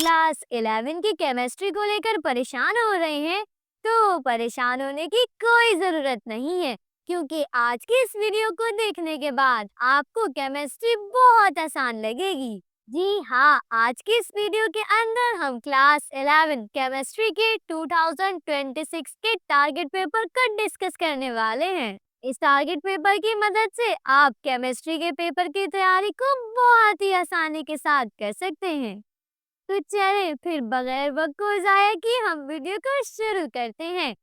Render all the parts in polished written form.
Class 11 की chemistry को लेकर परेशान हो रहे हैं तो परेशान होने की कोई जरूरत नहीं है, क्योंकि आज की इस वीडियो को देखने के बाद आपको केमिस्ट्री बहुत आसान लगेगी। जी हाँ, आज की इस वीडियो के अंदर हम क्लास 11 केमिस्ट्री के 2026 के टारगेट पेपर का डिस्कस करने वाले हैं। इस टारगेट पेपर की मदद से आप केमिस्ट्री के पेपर की तैयारी को बहुत ही आसानी के साथ कर सकते हैं। तो चले फिर बगैर वक्त को जाया कि हम वीडियो को शुरू करते हैं।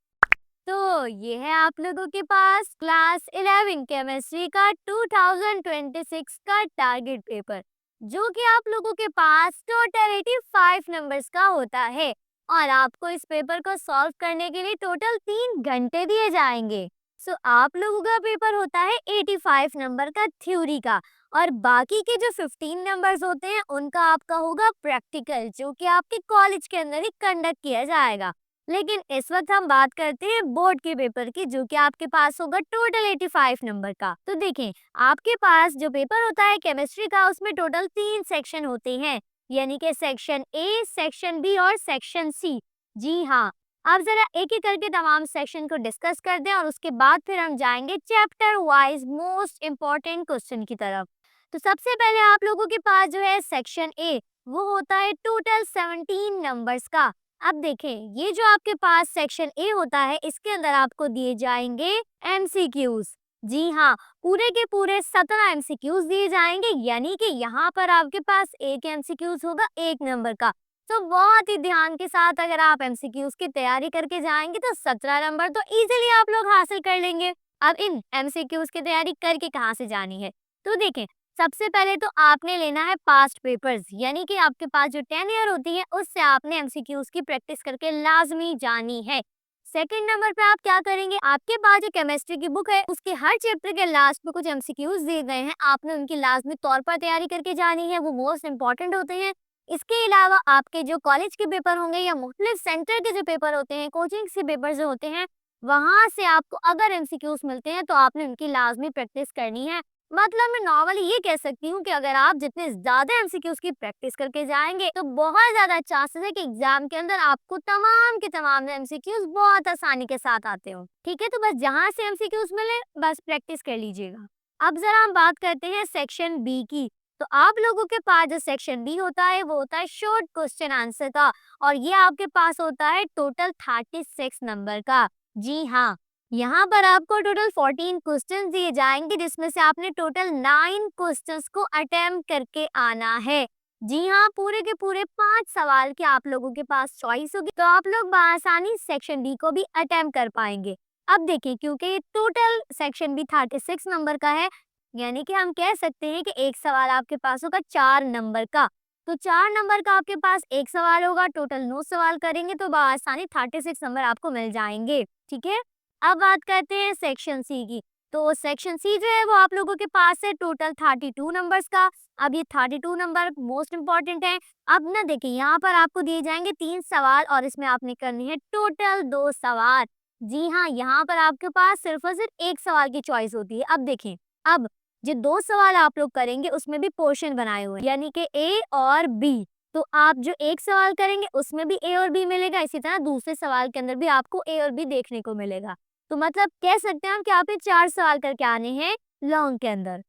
तो ये है आप लोगों के पास क्लास 11 केमिस्ट्री का 2026 का टारगेट पेपर, जो कि आप लोगों के पास टोटल 85 नंबर्स का होता है और आपको इस पेपर को सॉल्व करने के लिए टोटल 3 घंटे दिए जाएंगे। सो आप लोगों का पेपर होता है 85 नंबर का थ्योरी का, और बाकी के जो 15 नंबर्स होते हैं उनका आपका होगा प्रैक्टिकल, जो कि आपके कॉलेज के अंदर ही कंडक्ट किया जाएगा। लेकिन इस वक्त हम बात करते हैं बोर्ड के पेपर की, जो कि आपके पास होगा टोटल 85 नंबर का। तो देखें, आपके पास जो पेपर होता है केमिस्ट्री का, उसमें टोटल 3 सेक्शन होते हैं, यानी कि सेक्शन ए, सेक्शन बी और सेक्शन सी। जी हाँ, अब जरा एक एक करके तमाम सेक्शन को डिस्कस कर दें और उसके बाद फिर हम जाएंगे chapter wise most important question की तरफ। तो सबसे पहले आप लोगों के पास जो है सेक्शन ए, वो होता है टोटल 17 नंबर्स का। अब देखें, ये जो आपके पास सेक्शन ए होता है, इसके अंदर आपको दिए जाएंगे एमसीक्यूज। जी हाँ, पूरे के पूरे 17 एमसीक्यूज दिए जाएंगे, यानी कि यहाँ पर आपके पास एक एमसीक्यूज होगा 1 नंबर का। तो बहुत ही ध्यान के साथ अगर आप एमसीक्यूज की तैयारी करके जाएंगे तो 17 नंबर तो इजीली आप लोग हासिल कर लेंगे। अब इन एमसीक्यूज की तैयारी करके कहाँ से जानी है, तो देखें, सबसे पहले तो आपने लेना है पास्ट पेपर्स, यानी कि आपके पास जो 10 ईयर होती है उससे आपने एमसीक्यूज की प्रैक्टिस करके लाजमी जानी है। सेकंड नंबर पे आप क्या करेंगे, आपके पास जो केमिस्ट्री की बुक है उसके हर चैप्टर के लास्ट में कुछ एमसीक्यूज दिए गए हैं, आपने उनकी लाजमी तौर पर तैयारी करके जानी है, वो मोस्ट इंपॉर्टेंट होते हैं। इसके अलावा आपके जो कॉलेज के पेपर होंगे या मुख्तलिफ सेंटर के जो पेपर होते हैं, कोचिंग के पेपर जो होते हैं, वहां से आपको अगर एमसीक्यूज मिलते हैं तो आपने उनकी लाजमी प्रैक्टिस करनी है। मतलब मैं नॉर्मली ये कह सकती हूँ कि अगर आप जितने ज्यादा एमसीक्यूज की प्रैक्टिस करके जाएंगे तो बहुत ज्यादा चांसेस है कि एग्जाम के अंदर आपको तमाम के तमाम एमसीक्यूज बहुत आसानी के साथ आते हो। ठीक है, तो बस जहां से एमसीक्यूज मिले बस प्रैक्टिस कर लीजिएगा। अब जरा हम बात करते हैं सेक्शन बी की। तो आप लोगों के पास जो सेक्शन बी होता है वो होता है शॉर्ट क्वेश्चन आंसर का, और ये आपके पास होता है टोटल 36 नंबर का। जी हाँ, यहाँ पर आपको टोटल 14 क्वेश्चंस दिए जाएंगे, जिसमें से आपने टोटल 9 क्वेश्चंस को अटेम्प्ट करके आना है। जी हाँ, पूरे के पूरे 5 सवाल की आप लोगों के पास चॉइस होगी, तो आप लोग बआसानी सेक्शन बी को भी अटेम्प्ट कर पाएंगे। अब देखिए, क्योंकि टोटल सेक्शन बी 36 नंबर का है, यानी कि हम कह सकते हैं कि एक सवाल आपके पास होगा 4 नंबर का। तो 4 नंबर का आपके पास एक सवाल होगा, टोटल 9 सवाल करेंगे तो बआसानी 36 नंबर आपको मिल जाएंगे। ठीक है, अब बात करते हैं सेक्शन सी की। तो सेक्शन सी जो है वो आप लोगों के पास है टोटल 32 नंबर्स का। अब ये 32 नंबर मोस्ट इंपॉर्टेंट है। अब ना देखिए, यहाँ पर आपको दिए जाएंगे 3 सवाल और इसमें आपने करनी है टोटल 2 सवाल। जी हाँ, यहाँ पर आपके पास सिर्फ और सिर्फ एक सवाल की चॉइस होती है। अब देखें, अब जो 2 सवाल आप लोग करेंगे उसमें भी पोर्शन बनाए हुए हैं, यानी कि ए और बी। तो आप जो एक सवाल करेंगे उसमें भी ए और बी मिलेगा, इसी तरह दूसरे सवाल के अंदर भी आपको ए और बी देखने को मिलेगा। तो मतलब कह सकते हैं हम कि आपने 4 सवाल करके आने हैं लॉन्ग के अंदर,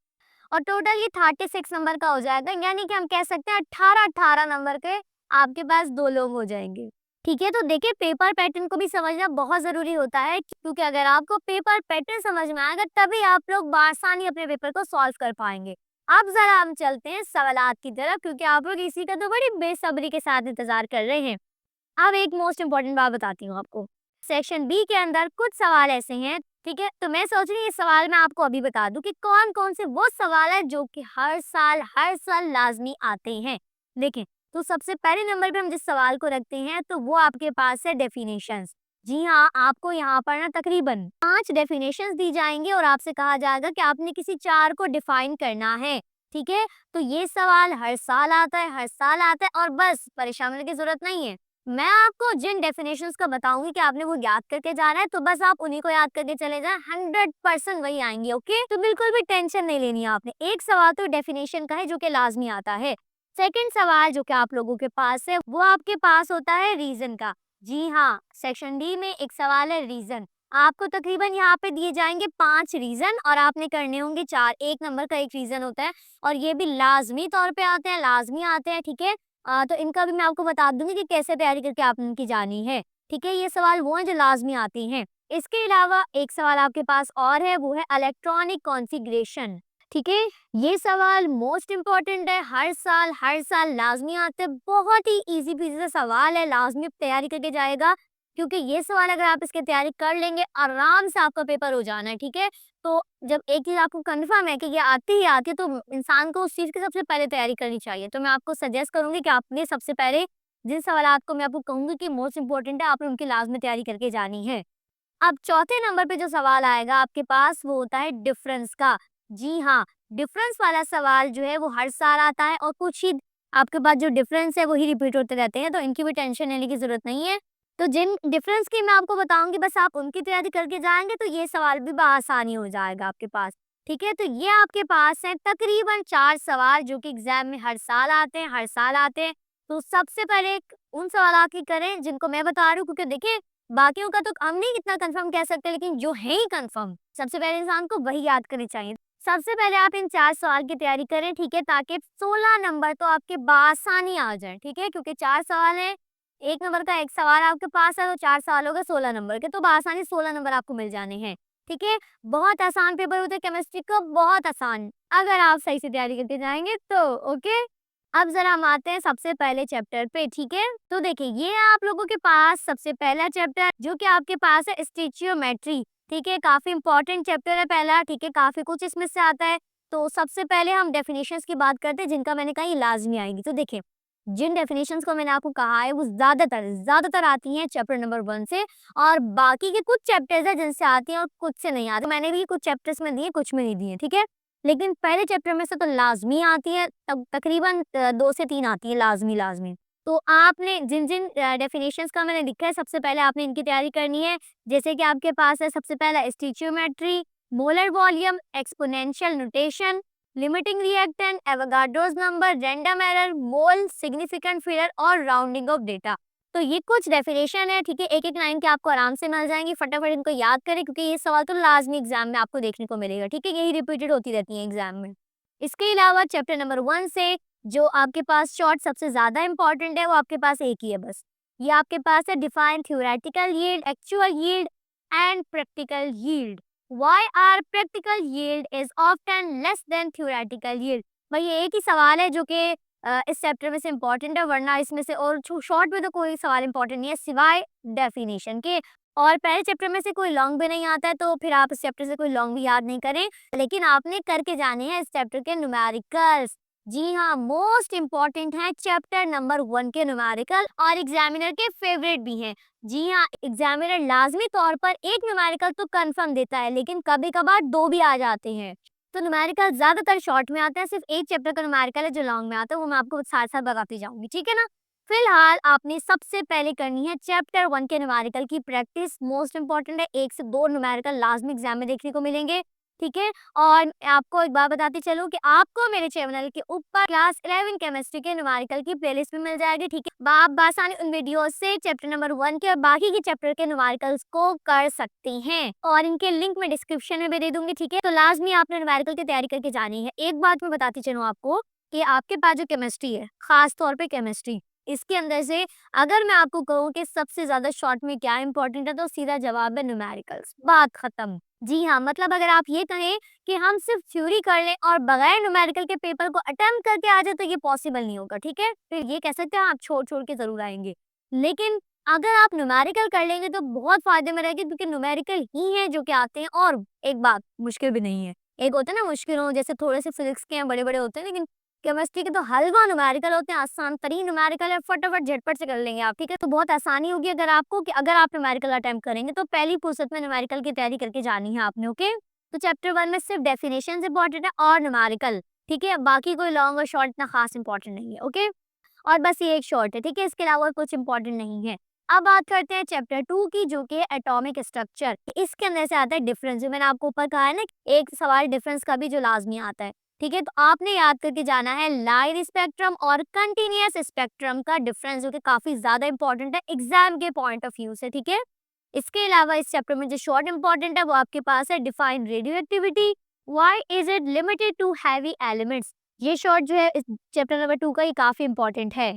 और टोटल ये 36 नंबर का हो जाएगा, यानी कि हम कह सकते हैं 18 नंबर के आपके पास 2 लोग हो जाएंगे। ठीक है, तो देखिए, पेपर पैटर्न को भी समझना बहुत जरूरी होता है, क्योंकि अगर आपको पेपर पैटर्न समझ में आएगा तभी आप लोग बआसानी अपने पेपर को सॉल्व कर पाएंगे। अब जरा हम चलते हैं सवालात की तरफ, क्योंकि आप लोग इसी का तो बड़ी बेसब्री के साथ इंतजार कर रहे हैं। अब एक मोस्ट इम्पोर्टेंट बात बताती हूँ आपको। सेक्शन बी के अंदर कुछ सवाल ऐसे हैं, ठीक है, तो मैं सोच रही हूँ इस सवाल में आपको अभी बता दूं कि कौन कौन से वो सवाल है जो कि हर साल लाजमी आते हैं। देखें, तो सबसे पहले नंबर पे हम जिस सवाल को रखते हैं तो वो आपके पास है डेफिनेशंस। जी हाँ, आपको यहाँ पर ना तकरीबन 5 डेफिनेशंस दी जाएंगी और आपसे कहा जाएगा कि आपने किसी 4 को डिफाइन करना है। ठीक है, तो ये सवाल हर साल आता है, और बस परेशान होने की जरूरत नहीं है। मैं आपको जिन डेफिनेशंस का बताऊंगी कि आपने वो याद करके जाना है, तो बस आप उन्हीं को याद करके चले जाएं, 100% वही आएंगे। ओके, तो बिल्कुल भी टेंशन नहीं लेनी है आपने। एक सवाल तो डेफिनेशन का है जो कि लाजमी आता है। सेकंड सवाल जो कि आप लोगों के पास है वो आपके पास होता है रीजन का। जी हाँ, सेक्शन डी में एक सवाल है रीजन। आपको तकरीबन यहाँ पे दिए जाएंगे 5 रीजन और आपने करने होंगे 4। 1 नंबर का एक रीजन होता है और ये भी लाजमी तौर पे आते हैं, लाजमी आते हैं, ठीक है। तो इनका भी मैं आपको बता दूंगी कि कैसे तैयारी करके आपने इनकी जानी है, ठीक है। ये सवाल वो हैं जो लाजमी आती हैं। इसके अलावा एक सवाल आपके पास और है, वो है इलेक्ट्रॉनिक कॉन्फ़िगरेशन, ठीक है। ये सवाल मोस्ट इम्पोर्टेंट है, हर साल लाजमी आते हैं। बहुत ही इजी पीजी सा सवाल है, लाजमी तैयारी करके जाएगा, क्योंकि ये सवाल अगर आप इसकी तैयारी कर लेंगे आराम से आपका पेपर हो जाना है, ठीक है। तो जब एक चीज आपको कंफर्म है कि ये आती ही आती है तो इंसान को उस चीज की सबसे पहले तैयारी करनी चाहिए। तो मैं आपको सजेस्ट करूंगी कि आपने सबसे पहले जिन सवाल को मैं आपको कहूंगी कि मोस्ट इंपॉर्टेंट है, आपने उनकी लाजमी तैयारी करके जानी है। अब चौथे नंबर पे जो सवाल आएगा आपके पास वो होता है डिफरेंस का। जी हाँ, डिफरेंस वाला सवाल जो है वो हर साल आता है और कुछ ही आपके पास जो डिफरेंस है वो ही रिपीट होते रहते हैं, तो इनकी भी टेंशन लेने की जरूरत नहीं है। तो जिन डिफरेंस की मैं आपको बताऊंगी बस आप उनकी तैयारी करके जाएंगे तो ये सवाल भी आसानी हो जाएगा आपके पास, ठीक है। तो ये आपके पास है तकरीबन 4 सवाल जो कि एग्जाम में हर साल आते हैं, हर साल आते हैं। तो सबसे पहले उन सवाल की करें जिनको मैं बता रही हूँ, क्योंकि देखिए बाकियों का तो हम नहीं इतना कंफर्म कह सकते, लेकिन जो है ही कंफर्म सबसे पहले इंसान को वही याद करनी चाहिए। सबसे पहले आप इन 4 सवाल की तैयारी करें, ठीक है, ताकि 16 नंबर तो आपके बासानी आ जाए, ठीक है। क्योंकि 4 सवाल है, 1 नंबर का एक सवाल आपके पास है, तो 4 सवाल हो गए 16 नंबर के, तो बासानी 16 नंबर आपको मिल जाने हैं, ठीक है। बहुत आसान पेपर होते हैं केमिस्ट्री का, बहुत आसान, अगर आप सही से तैयारी करके जाएंगे तो। ओके, अब जरा हम आते हैं सबसे पहले चैप्टर पे, ठीक है। तो देखिए ये आप लोगों के पास सबसे पहला चैप्टर जो कि आपके पास है स्टीचियोमेट्री, ठीक है। काफी इंपॉर्टेंट चैप्टर है पहला, ठीक है, काफी कुछ इसमें से आता है। तो सबसे पहले हम डेफिनेशंस की बात करते हैं, जिनका मैंने कहा ये लाजमी आएगी। तो देखिए जिन डेफिनेशंस को मैंने आपको कहा है वो ज्यादातर आती हैं चैप्टर नंबर 1 से, और बाकी के कुछ चैप्टर्स है जिनसे आती हैं और कुछ से नहीं आती। मैंने भी कुछ चैप्टर्स में दिए, कुछ में नहीं दिए, ठीक है। लेकिन पहले चैप्टर में से तो लाजमी आती है, तब तकरीबन 2 से 3 आती है लाजमी लाजमी। तो आपने जिन जिन डेफिनेशंस का मैंने लिखा है सबसे पहले आपने इनकी तैयारी करनी है। जैसे कि आपके पास है सबसे पहला stoichiometry, molar volume, exponential notation, limiting reactant, Avogadro's number, random error, mole, significant figure और राउंडिंग ऑफ डेटा। तो ये कुछ डेफिनेशन है, ठीक है, एक एक लाइन के आपको आराम से मिल जाएंगी। फटाफट इनको याद करें क्योंकि ये सवाल तो लाजमी एग्जाम में आपको देखने को मिलेगा, ठीक है, यही रिपीटेड होती रहती है एग्जाम में। इसके अलावा चैप्टर नंबर 1 से जो आपके पास शॉर्ट सबसे ज्यादा इंपॉर्टेंट है वो आपके पास एक ही है बस। ये आपके पास है define theoretical yield, actual yield and practical yield. Why are practical yield is often less than theoretical yield? भाई ये एक ही सवाल है जो कि इस चैप्टर में से इम्पोर्टेंट है, वरना इसमें से और शॉर्ट में तो कोई सवाल इम्पोर्टेंट नहीं है सिवाय डेफिनेशन के। और पहले चैप्टर में से कोई लॉन्ग भी नहीं आता है, तो फिर आप इस चैप्टर से कोई लॉन्ग भी याद नहीं करें, लेकिन आपने करके जाने हैं इस चैप्टर के न्यूमेरिकल्स। जी हाँ, मोस्ट इम्पोर्टेंट है चैप्टर नंबर 1 के न्यूमेरिकल और एग्जामिनर के फेवरेट भी हैं। जी हाँ, एग्जामिनर लाजमी तौर पर एक न्यूमेरिकल तो कंफर्म देता है, लेकिन कभी कभार 2 भी आ जाते हैं। तो न्यूमेरिकल ज्यादातर शॉर्ट में आते हैं, सिर्फ एक चैप्टर का न्यूमेरिकल है जो लॉन्ग में आता है, वो मैं आपको साथ साथ बताती जाऊंगी, ठीक है ना। फिलहाल आपने सबसे पहले करनी है चैप्टर 1 के न्यूमेरिकल की प्रैक्टिस, मोस्ट इंपॉर्टेंट है। 1 से 2 न्यूमेरिकल लाजमी एग्जाम में देखने को मिलेंगे, ठीक है। और आपको एक बात बताती चलूं कि आपको मेरे चैनल के ऊपर क्लास 11 केमिस्ट्री के न्यूमेरिकल की प्लेलिस्ट भी मिल जाएगी, ठीक है। आप बासानी उन वीडियोस से चैप्टर नंबर 1 के और बाकी के चैप्टर के न्यूमेरिकल्स को कर सकती हैं, और इनके लिंक मैं डिस्क्रिप्शन में भी दे दूंगी, ठीक है। तो लाजमी आपने न्यूमेरिकल की तैयारी करके जानी है। एक बात मैं बताती चलूं आपको कि आपके पास जो केमिस्ट्री है, खास तौर पे केमिस्ट्री, इसके अंदर से अगर मैं आपको कहूँ कि सबसे ज्यादा शॉर्ट में क्या इंपॉर्टेंट है, तो सीधा जवाब है न्यूमेरिकल्स, बात खत्म। जी हाँ, मतलब अगर आप ये कहें कि हम सिर्फ थ्योरी कर लें और बगैर न्यूमेरिकल के पेपर को अटेम्प्ट करके आ जाए तो ये पॉसिबल नहीं होगा, ठीक है। फिर ये कह सकते हैं आप छोड़ छोड़ के जरूर आएंगे, लेकिन अगर आप न्यूमेरिकल कर लेंगे तो बहुत फायदे में रहेंगे, क्योंकि न्यूमेरिकल ही है जो कि आते हैं। और एक बात, मुश्किल भी नहीं है। एक होता है ना मुश्किल हो, जैसे थोड़े से फिजिक्स के हैं, बड़े बड़े होते हैं, लेकिन केमिस्ट्री के तो हलवा न्यूमेरिकल होते हैं, आसान तरीन न्यूमेरिकल है, फटाफट झटपट से कर लेंगे आप, ठीक है। तो बहुत आसानी होगी अगर आपको कि अगर आप न्यूमेरिकल अटेम्प्ट करेंगे तो पहली फुर्सत में न्यूमेरिकल की तैयारी करके जानी है आपने, ओके। तो चैप्टर 1 में सिर्फ डेफिनेशन इंपॉर्टेंट है और न्यूमेरिकल, ठीक है। बाकी कोई लॉन्ग और शॉर्ट इतना खास इंपॉर्टेंट नहीं है, ओके। और बस ये एक शॉर्ट है, ठीक है, इसके अलावा कुछ इंपॉर्टेंट नहीं है। अब बात करते हैं चैप्टर 2 की, जो कि एटॉमिक स्ट्रक्चर। इसके अंदर से आता है डिफरेंस, जो मैंने आपको ऊपर कहा है ना, एक सवाल डिफरेंस का भी जो लाजमी आता है। ठीक है, तो आपने याद करके जाना है लाइन स्पेक्ट्रम और कंटिन्यूअस स्पेक्ट्रम का डिफरेंस, जो कि काफी ज्यादा इंपॉर्टेंट है एग्जाम के पॉइंट ऑफ व्यू से। ठीक है, इसके अलावा इस चैप्टर में जो शॉर्ट इंपॉर्टेंट है वो आपके पास है define radioactivity, why is it limited to heavy elements. ये शॉर्ट जो है इस चैप्टर नंबर 2 का ही काफी इंपॉर्टेंट है।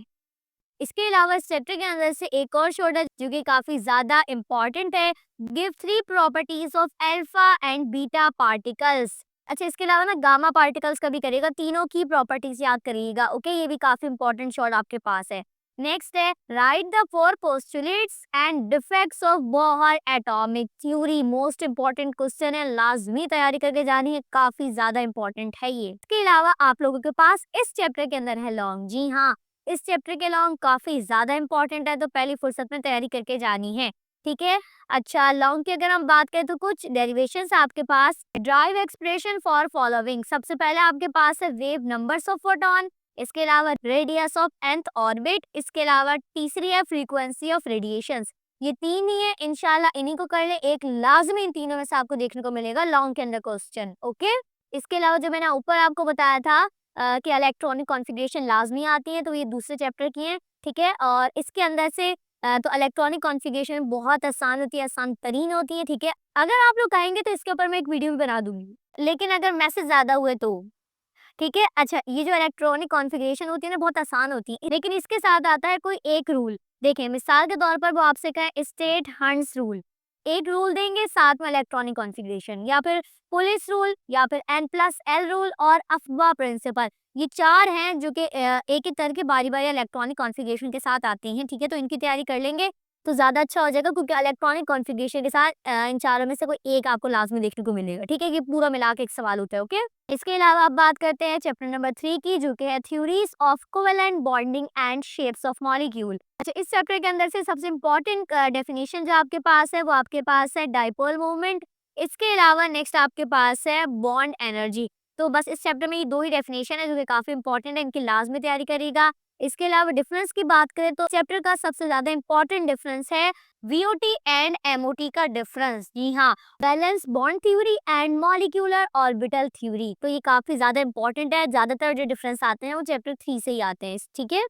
इसके अलावा इस चैप्टर के अंदर से एक और शॉर्ट है जो कि काफी ज्यादा इंपॉर्टेंट है, give 3 properties of alpha and beta particles. अच्छा, इसके अलावा ना गामा पार्टिकल्स का भी करेगा, तीनों की प्रॉपर्टीज याद करिएगा। ओके, ये भी काफी इंपॉर्टेंट शॉर्ट आपके पास है। नेक्स्ट है right the 4 postulates and defects of Bohr atomic theory. Most important question है, लाजमी तैयारी करके जानी है, काफी ज्यादा इंपॉर्टेंट है ये। इसके अलावा आप लोगों के पास इस चैप्टर के अंदर है लॉन्ग। जी हाँ, इस चैप्टर के लॉन्ग काफी ज्यादा इंपॉर्टेंट है, तो पहली फुर्सत में तैयारी करके जानी है। ठीक है, अच्छा लॉन्ग की अगर हम बात करें तो कुछ डेरिवेशंस आपके पास, ड्राइव एक्सप्रेशन फॉर फॉलोइंग। सबसे पहले आपके पास है वेव नंबर्स ऑफ फोटोन, इसके अलावा रेडियस ऑफ nth ऑर्बिट, इसके अलावा तीसरी है फ्रीक्वेंसी ऑफ रेडिएशंस। ये तीन ही है, इंशाल्लाह इन्हीं को कर ले, एक लाजमी इन तीनों में से आपको देखने को मिलेगा लॉन्ग के अंदर क्वेश्चन। ओके, इसके अलावा जो मैंने ऊपर आपको बताया था कि इलेक्ट्रॉनिक कॉन्फ़िगरेशन लाजमी आती है, तो ये दूसरे चैप्टर की है। ठीक है, और इसके अंदर से तो इलेक्ट्रॉनिक कॉन्फ़िगरेशन बहुत आसान होती है, आसान तरीन होती है। ठीक है, अगर आप लोग कहेंगे तो इसके ऊपर मैं एक वीडियो भी बना दूंगी, लेकिन अगर मैसेज ज्यादा हुए तो। ठीक है, अच्छा ये जो इलेक्ट्रॉनिक कॉन्फ़िगरेशन होती है ना बहुत आसान होती है, लेकिन इसके साथ आता है कोई एक रूल। देखिए मिसाल के तौर पर वो आपसे कहे स्टेट हंट्स रूल, एक रूल देंगे साथ में इलेक्ट्रॉनिक कॉन्फ़िगरेशन, या फिर पुलिस रूल, या फिर N+L रूल और अफवाह प्रिंसिपल। ये चार हैं जो कि एक एक करके बारी बारी इलेक्ट्रॉनिक कॉन्फ़िगरेशन के साथ आती हैं। ठीक है, तो इनकी तैयारी कर लेंगे तो ज़्यादा अच्छा हो जाएगा, क्योंकि इलेक्ट्रॉनिक कॉन्फ़िगरेशन के साथ इन चारों में से कोई एक आपको लाजमी देखने को मिलेगा। ठीक है, ये पूरा मिला के एक सवाल होता है। ओके, इसके अलावा अब बात करते हैं चैप्टर नंबर 3 की, जो कि है theories of covalent bonding and shapes of molecule. अच्छा, इस चैप्टर के अंदर से सबसे इंपॉर्टेंट डेफिनेशन जो आपके पास है वो आपके पास है डाइपोल मूवमेंट, इसके अलावा नेक्स्ट आपके पास है बॉन्ड एनर्जी। तो बस इस चैप्टर में ये दो ही डेफिनेशन है जो कि काफी इंपॉर्टेंट है, इनकी लाजमी तैयारी करेगा। इसके अलावा डिफरेंस की बात करें तो चैप्टर का सबसे ज्यादा इंपॉर्टेंट डिफरेंस है वीओटी एंड एमओटी का डिफरेंस। जी हाँ, valence bond theory and molecular orbital theory. तो ये काफी ज्यादा इंपॉर्टेंट है, ज्यादातर जो डिफरेंस आते हैं वो चैप्टर 3 से ही आते हैं। ठीक है,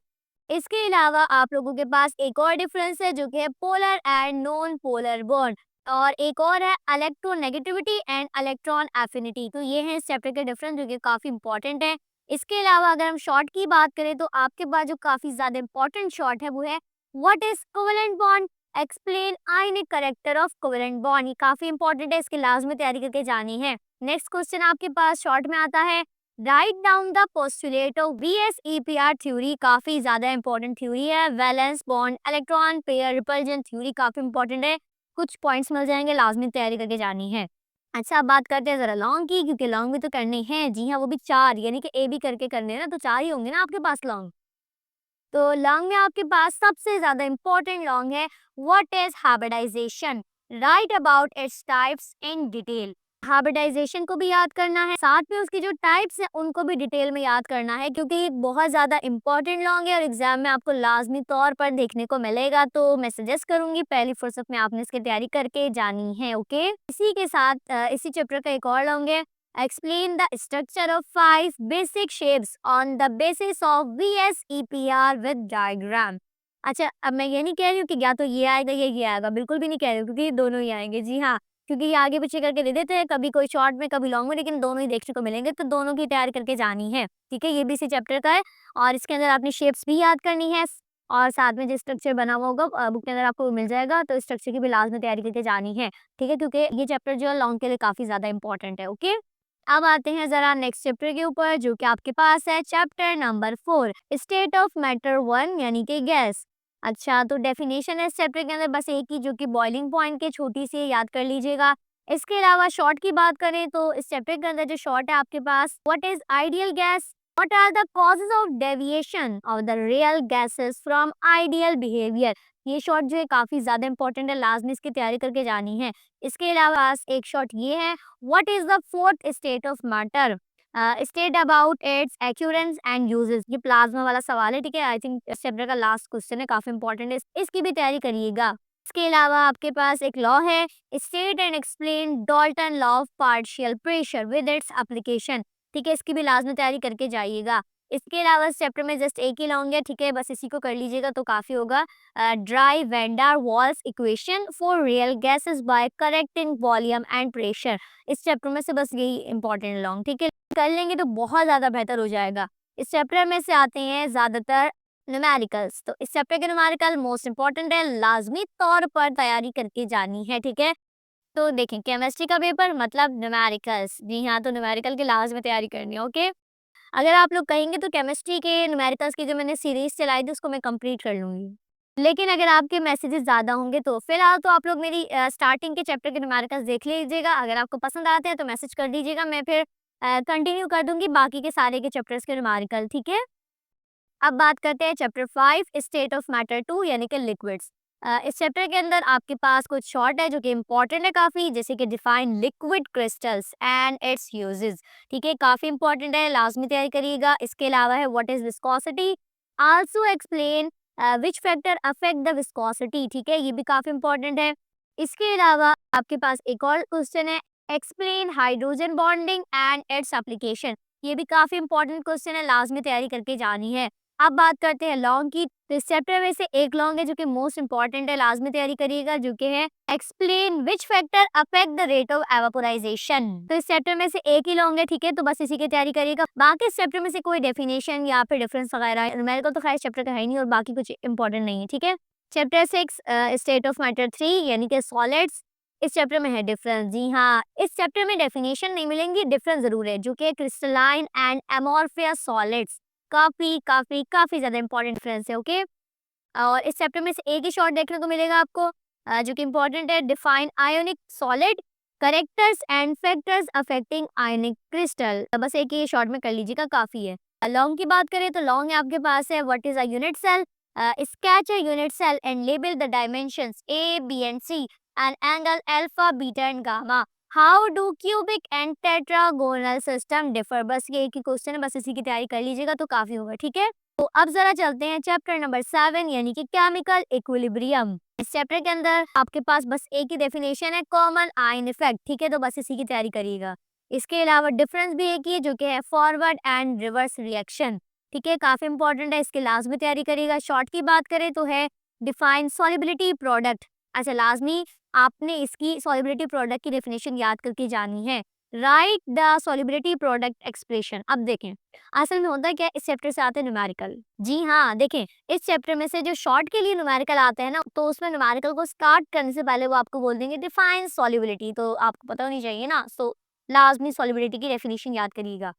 इसके अलावा आप लोगों के पास एक और डिफरेंस है जो कि है polar and non polar bond, और एक और है इलेक्ट्रोनेगेटिविटी एंड इलेक्ट्रॉन एफिनिटी। तो ये है इस चैप्टर के डिफरेंस जो कि काफी इंपॉर्टेंट है। इसके अलावा अगर हम शॉर्ट की बात करें तो आपके पास जो काफी ज्यादा इंपॉर्टेंट शॉर्ट है वो है what is covalent bond, explain ionic character of covalent bond. ये काफी इंपॉर्टेंट है, इसकी लाजमी तैयारी करके जानी है। नेक्स्ट क्वेश्चन आपके पास शॉर्ट में आता है write down the postulate of VSEPR theory. काफी ज्यादा इंपॉर्टेंट थ्योरी है, valence bond electron pair repulsion theory, काफी इंपॉर्टेंट है, कुछ पॉइंट्स मिल जाएंगे, लाजमी तैयारी करके जानी है। अच्छा, अब बात करते हैं जरा लॉन्ग की, क्योंकि लॉन्ग भी तो करने हैं। जी हाँ, वो भी 4, यानी कि ए भी करके करने हैं ना, तो 4 ही होंगे ना आपके पास लॉन्ग। तो लॉन्ग में आपके पास सबसे ज्यादा इंपॉर्टेंट लॉन्ग है what is hybridisation, right about its types in detail. Hybridisation को भी याद करना है, साथ में उसकी जो टाइप्स हैं उनको भी डिटेल में याद करना है, क्योंकि ये बहुत ज्यादा इंपॉर्टेंट लॉन्ग है और एग्जाम में आपको लाजमी तौर पर देखने को मिलेगा। तो मैं सजेस्ट करूंगी पहली फुर्सत में आपने इसकी तैयारी करके जानी है। ओके, इसी के साथ इसी चैप्टर का एक और लॉन्ग है explain the structure of 5 basic shapes on the basis of VSEPR with diagram। अच्छा, अब मैं ये नहीं कह रही हूँ कि या तो ये आएगा या ये आएगा, बिल्कुल भी नहीं कह रही हूँ, क्योंकि ये दोनों ही आएंगे। जी हाँ, क्योंकि ये आगे पीछे करके दे देते हैं, कभी कोई शॉर्ट में कभी लॉन्ग में, लेकिन दोनों ही देखने को मिलेंगे, तो दोनों की तैयारी करके जानी है। ठीक है, ये भी इसी चैप्टर का है और इसके अंदर आपने शेप्स भी याद करनी है, और साथ में जो स्ट्रक्चर बना हुआ होगा बुक के अंदर आपको मिल जाएगा, तो स्ट्रक्चर की भी लाजमी तैयारी करके जानी है। ठीक है, क्योंकि ये चैप्टर जो है लॉन्ग के लिए काफी ज्यादा इंपॉर्टेंट है। ओके, अब आते हैं जरा नेक्स्ट चैप्टर के ऊपर, जो कि आपके पास है chapter number 4 state of matter 1 यानी कि गैस। अच्छा, तो डेफिनेशन है इस चैप्टर के अंदर बस एक ही, जो कि बॉइलिंग पॉइंट के छोटी सी याद कर लीजिएगा। इसके अलावा शॉर्ट की बात करें तो इस चैप्टर के अंदर जो शॉर्ट है आपके पास what is ideal gas, what are the causes of deviation of the real gases from ideal behaviour. ये शॉर्ट जो है काफी ज्यादा इंपॉर्टेंट है, लाजमी इसकी तैयारी करके जानी है। इसके अलावा एक शॉर्ट ये है what is the fourth state of matter, state about its occurrence and uses. ये प्लाज्मा वाला सवाल है। ठीक है, आई थिंक इस चैप्टर का लास्ट क्वेश्चन है, काफी इंपॉर्टेंट है, इसकी भी तैयारी करिएगा। इसके अलावा आपके पास एक लॉ है state and explain Dalton law of partial pressure with its application. ठीक है, इसकी भी लाजमी तैयारी करके जाइएगा। इसके अलावा इस चैप्टर में जस्ट एक ही लॉन्ग है, ठीक है, बस इसी को कर लीजिएगा तो काफ़ी होगा। Derive van der Waals equation for real gases by correcting volume and pressure. इस चैप्टर में से बस यही इंपॉर्टेंट लॉन्ग, ठीक है, कर लेंगे तो बहुत ज़्यादा बेहतर हो जाएगा। इस चैप्टर में से आते हैं ज़्यादातर न्यूमेरिकल्स, तो इस चैप्टर के न्यूमेरिकल मोस्ट इंपॉर्टेंट है, लाजमी तौर पर तैयारी करके जानी है, ठीक है। तो देखें, केमिस्ट्री का पेपर मतलब न्यूमेरिकल्स, जी हाँ, तो न्यूमेरिकल की लाजमी तैयारी करनी है, ओके। अगर आप लोग कहेंगे तो केमिस्ट्री के न्यूमेरिकल्स की जो मैंने सीरीज चलाई थी उसको मैं कंप्लीट कर लूँगी। लेकिन अगर आपके मैसेजेस ज़्यादा होंगे तो फिलहाल तो आप लोग मेरी स्टार्टिंग के चैप्टर के न्यूमेरिकल्स देख लीजिएगा। अगर आपको पसंद आते हैं तो मैसेज कर दीजिएगा, मैं फिर कंटिन्यू कर दूँगी बाकी के सारे के चैप्टर्स के न्यूमेरिकल, ठीक है? अब बात करते हैं चैप्टर 5 स्टेट ऑफ मैटर 2 यानी कि लिक्विड्स। इस चैप्टर के अंदर आपके पास कुछ शॉर्ट है जो कि इम्पोर्टेंट है काफ़ी, जैसे कि define liquid crystals and it's uses, ठीक है, काफ़ी इंपॉर्टेंट है, लाजमी तैयारी करिएगा। इसके अलावा है what is viscosity, also explain which factor affect the viscosity, ठीक है, ये भी काफ़ी इंपॉर्टेंट है। इसके अलावा आपके पास एक और क्वेश्चन है, explain hydrogen bonding and its application, ये भी काफ़ी इंपॉर्टेंट क्वेश्चन है, लाजमी तैयारी करके जानी है। अब बात करते हैं लॉन्ग की, तो इस चैप्टर में से एक लॉन्ग है जो कि मोस्ट इंपॉर्टेंट है, लाजमी तैयारी करिएगा, जो कि है explain which factor affect the rate of evaporation. तो इस चैप्टर में से एक ही लॉन्ग है, ठीक है, तो बस इसी की तैयारी करिएगा। बाकी इस चैप्टर में से कोई डेफिनेशन या फिर डिफरेंस वगैरह मेरे को तो खैर इस चैप्टर का है ही नहीं और बाकी कुछ इंपॉर्टेंट नहीं है, ठीक है। चैप्टर 6 स्टेट ऑफ मैटर 3 यानी कि सॉलिड्स, इस चैप्टर में है डिफरेंस, जी हाँ, इस चैप्टर में डेफिनेशन नहीं मिलेंगी, डिफरेंस जरूर है, जो कि क्रिस्टलाइन एंड एमोर्फियस सॉलिड्स, काफ़ी काफ़ी काफ़ी ज़्यादा इंपॉर्टेंट डिफरेंस है, ओके। और इस चैप्टर में से एक ही शॉर्ट देखने को मिलेगा आपको, जो कि इंपॉर्टेंट है, define ionic solid characters and factors affecting ionic crystal, बस एक ही शॉर्ट में कर लीजिएगा, काफ़ी है। लॉन्ग की बात करें तो लॉन्ग है आपके पास है what is a unit cell, sketch a unit cell and label the dimensions a b and c and angle alpha beta and gamma, how do cubic and tetragonal system differ, बस ये एक ही question है, बस इसी की तैयारी कर लीजिएगा तो काफ़ी होगा, ठीक है। तो अब जरा चलते हैं चैप्टर नंबर 7 यानी कि केमिकल इक्विलिब्रियम। इस चैप्टर के अंदर आपके पास बस एक ही डेफिनेशन है, कॉमन आयन इफेक्ट, ठीक है, तो बस इसी की तैयारी करिएगा। इसके अलावा डिफरेंस भी एक ही है, जो कि है फॉरवर्ड एंड रिवर्स रिएक्शन, ठीक है, काफी इंपॉर्टेंट है, इसकी लाजमी तैयारी करिएगा। शॉर्ट की बात करें तो है डिफाइन सॉल्युबिलिटी प्रोडक्ट, अच्छा लाजमी आपने इसकी सॉल्युबिलिटी प्रोडक्ट की डेफिनेशन याद करके जानी है। Right the solubility product expression. अब देखें असल में होता क्या है, इस चैप्टर से आते हैं न्यूमेरिकल, जी हाँ, देखें इस चैप्टर में से जो शॉर्ट के लिए न्यूमेरिकल आते हैं ना, तो उसमें न्यूमेरिकल को स्टार्ट करने से पहले वो आपको बोल देंगे डिफाइन सॉल्युबिलिटी, तो आपको पता होनी चाहिए ना, सो लाजमी सॉल्युबिलिटी की डेफिनेशन याद करिएगा।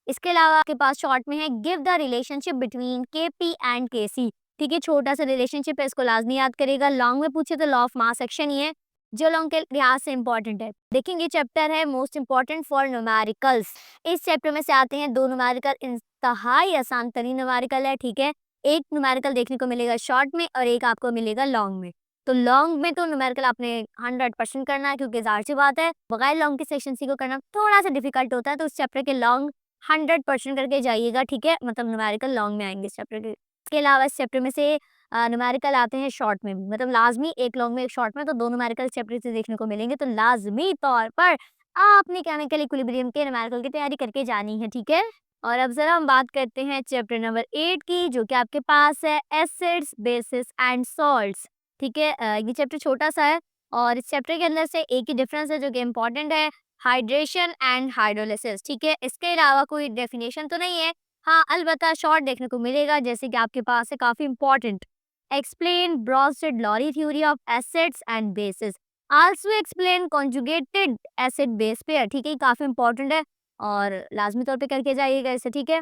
इसके अलावा आपके पास शॉर्ट में है give the relationship between Kp and Kc, ठीक है, छोटा सा रिलेशनशिप है, इसको लाजमी याद करेगा। लॉन्ग में पूछे तो लॉ ऑफ मास सेक्शन ही है, जो लॉन्ग के लिहाज से इंपॉर्टेंट है। देखेंगे चैप्टर है मोस्ट इंपॉर्टेंट फॉर न्यूमेरिकल्स। इस चैप्टर में से आते हैं दो न्यूमेरिकल, इंतहाई आसान तरीन न्यूमेरिकल है, ठीक है, एक न्यूमेरिकल देखने को मिलेगा शॉर्ट में और एक आपको मिलेगा लॉन्ग में। तो लॉन्ग में तो न्यूमेरिकल आपने 100% करना है, क्योंकि जाहिर सी बात है बगैर लॉन्ग के सेक्शन सी को करना थोड़ा सा डिफिकल्ट होता है, तो उस चैप्टर के लॉन्ग 100% करके जाइएगा, ठीक है, मतलब न्यूमेरिकल लॉन्ग में आएंगे इस चैप्टर के। इसके अलावा इस चैप्टर में से न्यूमेरिकल आते हैं शॉर्ट में भी, मतलब लाजमी एक लॉन्ग में एक शॉर्ट में, तो दो न्यूमेरिकल चैप्टर से देखने को मिलेंगे, तो लाजमी तौर पर आपने केमिकल इक्विलिब्रियम के न्यूमेरिकल की तैयारी करके जानी है, ठीक है। और अब जरा हम बात करते हैं चैप्टर नंबर 8 की, जो कि आपके पास है एसिड्स बेसिस एंड सॉल्ट्स, ठीक है, ये चैप्टर छोटा सा है और इस चैप्टर के अंदर से एक ही डिफरेंस है जो कि इम्पोर्टेंट है, हाइड्रेशन एंड हाइड्रोलिसिस, ठीक है, इसके अलावा कोई डेफिनेशन तो नहीं है, हाँ अलबत्ता शॉर्ट देखने को मिलेगा, जैसे कि आपके पास है काफी important, explain ब्रॉस्टेड-लॉरी theory of acids and bases, also explain conjugated acid base pair, ठीक है, काफी इंपॉर्टेंट है और लाजमी तौर पे करके जाइएगा इसे, ठीक है।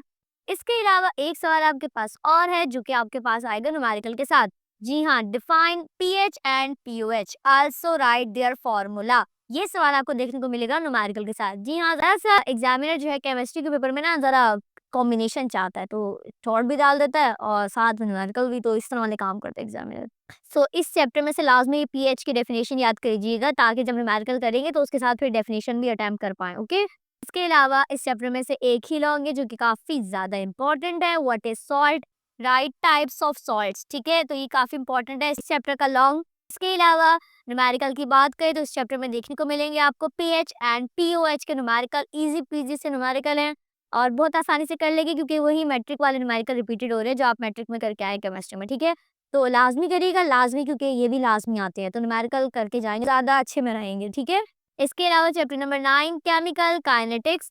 इसके अलावा एक सवाल आपके पास और है जो कि आपके पास आएगा न्यूमेरिकल के साथ, जी हाँ, define pH and pOH, also write their formula, ये सवाल आपको देखने को मिलेगा न्यूमेरिकल के साथ, जी हाँ, जरा सा एग्जामिनर जो है केमिस्ट्री के पेपर में ना जरा कॉम्बिनेशन चाहता है, तो शॉर्ट भी डाल देता है और साथ में न्यूमेरिकल भी, तो इस तरह वाले काम करते हैं एग्जामिनर। सो इस चैप्टर में से लाजमी पीएच की डेफिनेशन याद करिएगा, ताकि जब न्यूमेरिकल करेंगे तो उसके साथ फिर डेफिनेशन भी अटेम्प्ट कर पाए, ओके। इसके अलावा इस चैप्टर में से एक ही लॉन्ग है जो कि काफी ज्यादा इंपॉर्टेंट है, what is salt, right types of salts, ठीक है, तो ये काफी इंपॉर्टेंट है इस चैप्टर का लॉन्ग। इसके अलावा न्यूमेरिकल की बात करें तो इस चैप्टर में देखने को मिलेंगे आपको पीएच एंड पीओएच के न्यूमेरिकल, इजी पीजी से न्यूमेरिकल हैं, और बहुत आसानी से कर लेगी क्योंकि वही मैट्रिक वाले न्यूमेरिकल रिपीटेड हो रहे हैं जो आप मैट्रिक में करके आए केमिस्ट्री में, ठीक है? तो लाज़मी करिएगा, लाज़मी, क्योंकि ये भी लाज़मी आते हैं, तो न्यूमेरिकल करके जाएँगे, ज़्यादा अच्छे में रहेंगे, ठीक है? इसके अलावा चैप्टर नंबर 9 केमिकल काइनेटिक्स,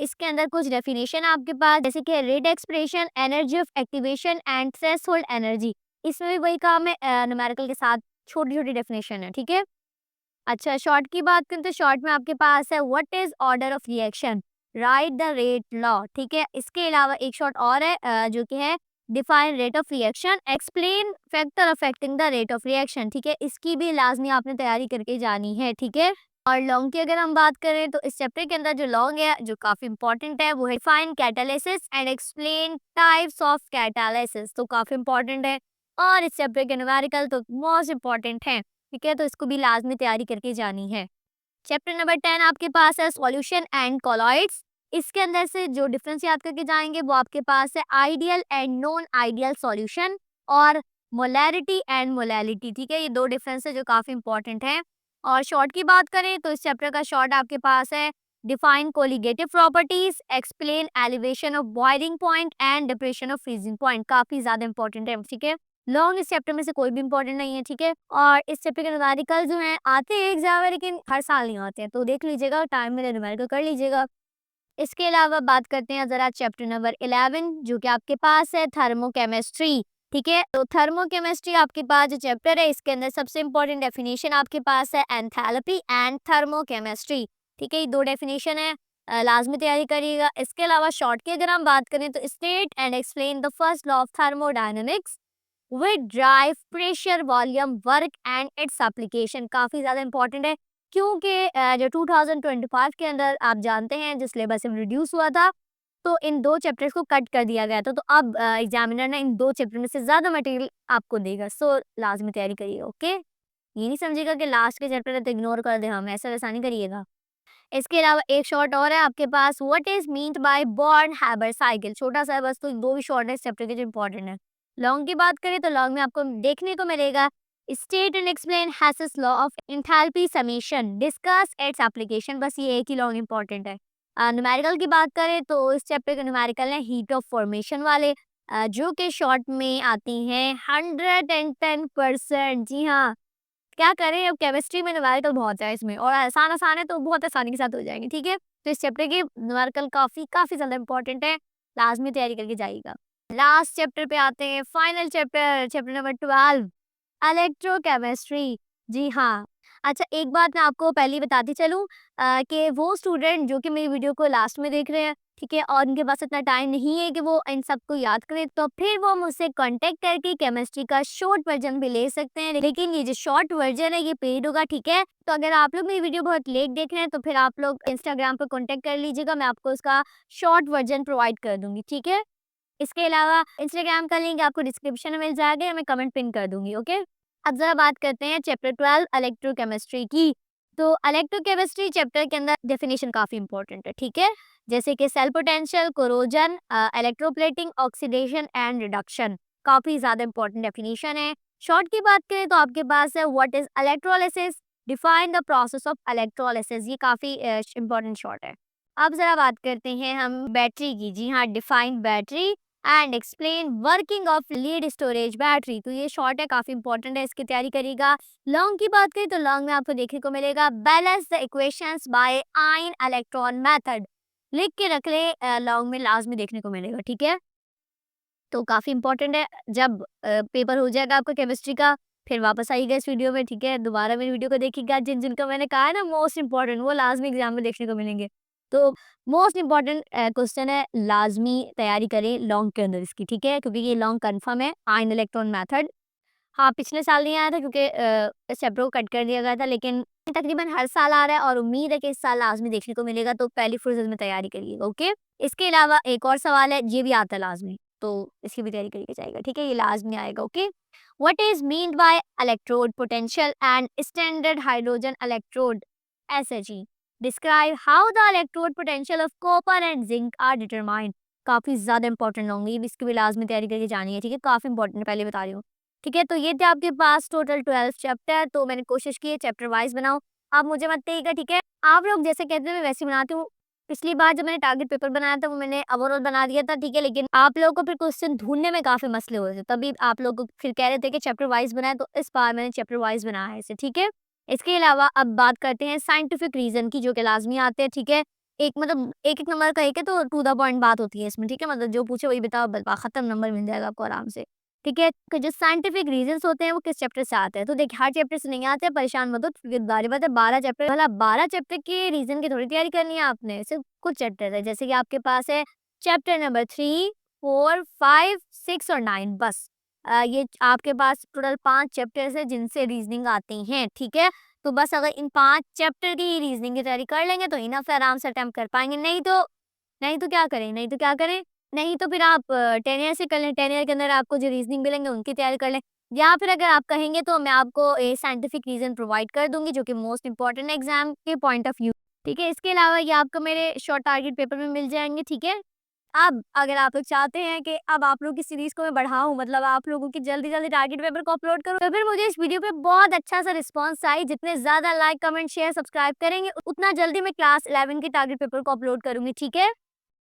इसके अंदर कुछ डेफिनेशन आपके पास, जैसे कि rate expression, energy of activation and threshold energy. इसमें भी वही काम है, न्यूमेरिकल के साथ छोटी-छोटी डेफिनेशन है, ठीक है? अच्छा, शॉर्ट की बात करें तो शॉर्ट में आपके पास है what is order of reaction, right the rate law, ठीक है? इसके अलावा एक शॉर्ट और है, जो कि है define rate of reaction, explain factor affecting the rate of reaction, ठीक है? इसकी भी लाजमी आपने तैयारी करके जानी है, ठीक है? और लॉन्ग की अगर हम बात करें तो इस चैप्टर के अंदर जो लॉन्ग है जो काफी इंपॉर्टेंट है वो है define catalysis and explain types of catalysis, तो काफी इंपॉर्टेंट है। और इस चैप्टर के न्यूमेरिकल तो मोस्ट इंपॉर्टेंट है, ठीक है? तो इसको भी लाजमी तैयारी करके जानी है। चैप्टर नंबर 10 आपके पास है सॉल्यूशन एंड कॉलॉइड्स। इसके अंदर से जो डिफरेंस याद करके जाएंगे वो आपके पास है ideal and non ideal solution और मोलैरिटी एंड मोलैलिटी, ठीक है? ये दो डिफरेंस है जो काफी इंपॉर्टेंट है। और शॉर्ट की बात करें तो इस चैप्टर का शॉर्ट आपके पास है define colligative properties, explain elevation of boiling point and depression of freezing point, काफी ज्यादा इंपॉर्टेंट है, ठीक है? लॉन्ग इस चैप्टर में से कोई भी इंपॉर्टेंट नहीं है, ठीक है? और इस चैप्टर के न्यूमेरिकल जो हैं आते हैं एग्जाम में, लेकिन हर साल नहीं आते हैं, तो देख लीजिएगा, टाइम मिले न्यूमेरिकल कर लीजिएगा। इसके अलावा बात करते हैं ज़रा चैप्टर नंबर 11 जो कि आपके पास है थर्मोकेमिस्ट्री, ठीक है? तो थर्मोकेमिस्ट्री आपके पास जो चैप्टर है इसके अंदर सबसे इंपॉर्टेंट डेफिनेशन आपके पास है एंथैल्पी एंड थर्मोकेमिस्ट्री, ठीक है? ये दो डेफिनेशन है, लाजमी तैयारी करिएगा। इसके अलावा शॉर्ट की अगर हम बात करें तो state and explain the first law of thermodynamics with drive pressure volume work and its application, काफ़ी ज़्यादा इंपॉर्टेंट है क्योंकि जो 2025 के अंदर आप जानते हैं जो सिलेबस रिड्यूस हुआ था, तो इन दो चैप्टर्स को कट कर दिया गया था, तो अब एग्जामिनर ने इन दो चैप्टर में से ज़्यादा मटेरियल आपको देगा, सो लाजमी तैयारी करिए, ओके? ये नहीं समझिएगा कि लास्ट के चैप्टर है तो इग्नोर कर दे हम, ऐसा वैसा नहीं करिएगा। इसके अलावा एक शॉर्ट और है आपके पास, what is meant by Born Haber cycle, छोटा सा है बस, तो दो भी शॉर्ट है इस चैप्टर के जो इंपॉर्टेंट है। लॉन्ग की बात करें तो लॉन्ग में आपको देखने को मिलेगा state and explain हैसेस law of enthalpy summation, discuss its application, बस ये एक ही लॉन्ग इंपॉर्टेंट है। न्यूमेरिकल की बात करें तो इस चैप्टर के न्यूमेरिकल है हीट ऑफ फॉर्मेशन वाले, जो कि शॉर्ट में आती हैं 110%, जी हाँ। क्या करें, अब केमिस्ट्री में न्यूमेरिकल बहुत है इसमें और आसान आसान है तो बहुत आसानी के साथ हो जाएंगे, ठीक है? तो इस चैप्टर के न्यूमेरिकल काफी काफी ज्यादा इंपॉर्टेंट है, लाजमी तैयारी करके जाइएगा। लास्ट चैप्टर पे आते हैं, final chapter, chapter number 12 electrochemistry, जी हाँ। अच्छा, एक बात मैं आपको पहले ही बताती चलूँ, कि वो स्टूडेंट जो कि मेरी वीडियो को लास्ट में देख रहे हैं, ठीक है, और उनके पास इतना टाइम नहीं है कि वो इन सबको याद करें, तो फिर वो मुझसे कांटेक्ट करके केमिस्ट्री का शॉर्ट वर्जन भी ले सकते हैं, लेकिन ये जो शॉर्ट वर्जन है ये पेड होगा, ठीक है? तो अगर आप लोग मेरी वीडियो बहुत लेट देख रहे हैं तो फिर आप लोग इंस्टाग्राम पर कांटेक्ट कर लीजिएगा, मैं आपको उसका शॉर्ट वर्जन प्रोवाइड कर दूंगी, ठीक है? इसके अलावा इंस्टाग्राम का लिंक आपको डिस्क्रिप्शन में मिल जाएगा या मैं कमेंट पिन कर दूंगी, ओके? अब जरा बात करते हैं चैप्टर 12 इलेक्ट्रोकेमिस्ट्री की। तो इलेक्ट्रोकेमिस्ट्री चैप्टर के अंदर डेफिनेशन काफी इंपॉर्टेंट है, ठीक है? जैसे कि cell potential, corrosion, electroplating, oxidation and reduction, काफी ज्यादा इंपॉर्टेंट डेफिनेशन है। शॉर्ट की बात करें तो आपके पास है what is electrolysis, define the process of electrolysis, ये काफी इंपॉर्टेंट शॉर्ट है। अब जरा बात करते हैं हम बैटरी की, जी हाँ, define battery and explain working of lead storage battery, तो ये शॉर्ट है, काफी इंपॉर्टेंट है, इसकी तैयारी करिएगा। लॉन्ग की बात करें तो लॉन्ग में आपको देखने को मिलेगा balance the equations bye ion electron method, लिख के रख ले, लॉन्ग में लाजमी देखने को मिलेगा, ठीक है? तो काफी इंपॉर्टेंट है, जब पेपर हो जाएगा आपका केमिस्ट्री का फिर वापस आइएगा इस वीडियो में, ठीक है? दोबारा मेरी वीडियो को देखिएगा, जिन जिनका मैंने कहा है ना मोस्ट इंपॉर्टेंट, वो लाजमी एग्जाम में देखने को मिलेंगे। तो मोस्ट इंपॉर्टेंट क्वेश्चन है, लाजमी तैयारी करें लॉन्ग के अंदर इसकी, ठीक है? क्योंकि ये लॉन्ग कन्फर्म है, आयन इलेक्ट्रॉन मेथड। हाँ, पिछले साल नहीं आया था क्योंकि इस चैप्टर को कट कर दिया गया था, लेकिन तकरीबन हर साल आ रहा है और उम्मीद है कि इस साल लाजमी देखने को मिलेगा, तो पहली फुर्सत में तैयारी करिएगा, ओके? इसके अलावा एक और सवाल है, ये भी आता है लाजमी, तो इसकी भी तैयारी करके जाएगा, ठीक है? ये लाजमी आएगा, okay? What is meant by electrode potential and standard hydrogen electrode, SHE, describe how the electrode potential of copper and zinc are determined, काफी ज्यादा इंपॉर्टेंट होंगी, इसकी भी लाजमी तैयारी करके जानी है, ठीक है? काफी इंपॉर्टेंट, पहले बता रही हूँ, ठीक है? तो ये थे आपके पास टोटल 12 चैप्टर, तो मैंने कोशिश की है चैप्टर वाइज बनाऊं, आप मुझे मत कहिएगा, ठीक है? आप लोग जैसे कहते हैं मैं वैसे बनाती हूँ, पिछली बार जब मैंने टारगेट पेपर बनाया था वो मैंने ओवरऑल बना दिया था, ठीक है, लेकिन आप लोगों को फिर क्वेश्चन ढूँढने में काफ़ी मसले हो रहे थे, तभी आप लोग फिर कह रहे थे कि चैप्टर वाइज़ बनाएँ, तो इस बार मैंने चैप्टर वाइज़ बनाया है इसे, ठीक है। इसके अलावा अब बात करते हैं साइंटिफिक रीज़न की, जो कि लाज़मी आते हैं, ठीक है। एक मतलब एक-एक नंबर का एक है, तो टू द पॉइंट बात होती है इसमें, ठीक है, मतलब जो पूछे वही बताओ, खत्म, नंबर मिल जाएगा आपको आराम से, ठीक है। तो जो साइंटिफिक रीज़न्स होते हैं वो किस चैप्टर से आते हैं, तो देखिए हर चैप्टर से नहीं आते हैं, परेशान मत हो, क्योंकि जाहिर बात है 12 चैप्टर, भला 12 चैप्टर के रीज़न की थोड़ी तैयारी करनी है आपने, सिर्फ कुछ चैप्टर है, जैसे कि आपके पास है चैप्टर नंबर 3, 4, 5, 6 और 9 बस। ये आपके पास टोटल 5 चैप्टर्स हैं जिनसे रीज़निंग आती हैं, ठीक है। तो बस अगर इन 5 चैप्टर की रीज़निंग की तैयारी कर लेंगे तो इनफ है, आराम से अटेम्प्ट कर पाएँगे, नहीं तो क्या करें, नहीं तो क्या करें? नहीं तो फिर आप 10 ईयर से कर लें, 10 ईयर के अंदर आपको जो रीज़निंग मिलेंगे उनकी तैयारी कर लें, या फिर अगर आप कहेंगे तो मैं आपको साइंटिफिक रीज़न प्रोवाइड कर दूँगी, जो कि मोस्ट इम्पोर्टेंट है एग्ज़ाम के पॉइंट ऑफ व्यू, ठीक है? इसके अलावा ये आपको मेरे शॉर्ट टारगेट पेपर में मिल जाएँगे, ठीक है? अब अगर आप लोग चाहते हैं कि अब आप लोग की सीरीज़ को मैं बढ़ाऊँ, मतलब आप लोगों की जल्दी-जल्दी टारगेट पेपर को अपलोड करूँ, तो फिर मुझे इस वीडियो पे बहुत अच्छा-सा रिस्पॉन्स चाहिए। जितने ज़्यादा लाइक, कमेंट, शेयर, सब्सक्राइब करेंगे, उतना जल्दी मैं क्लास 11 के टारगेट पेपर को अपलोड करूँगी, ठीक है?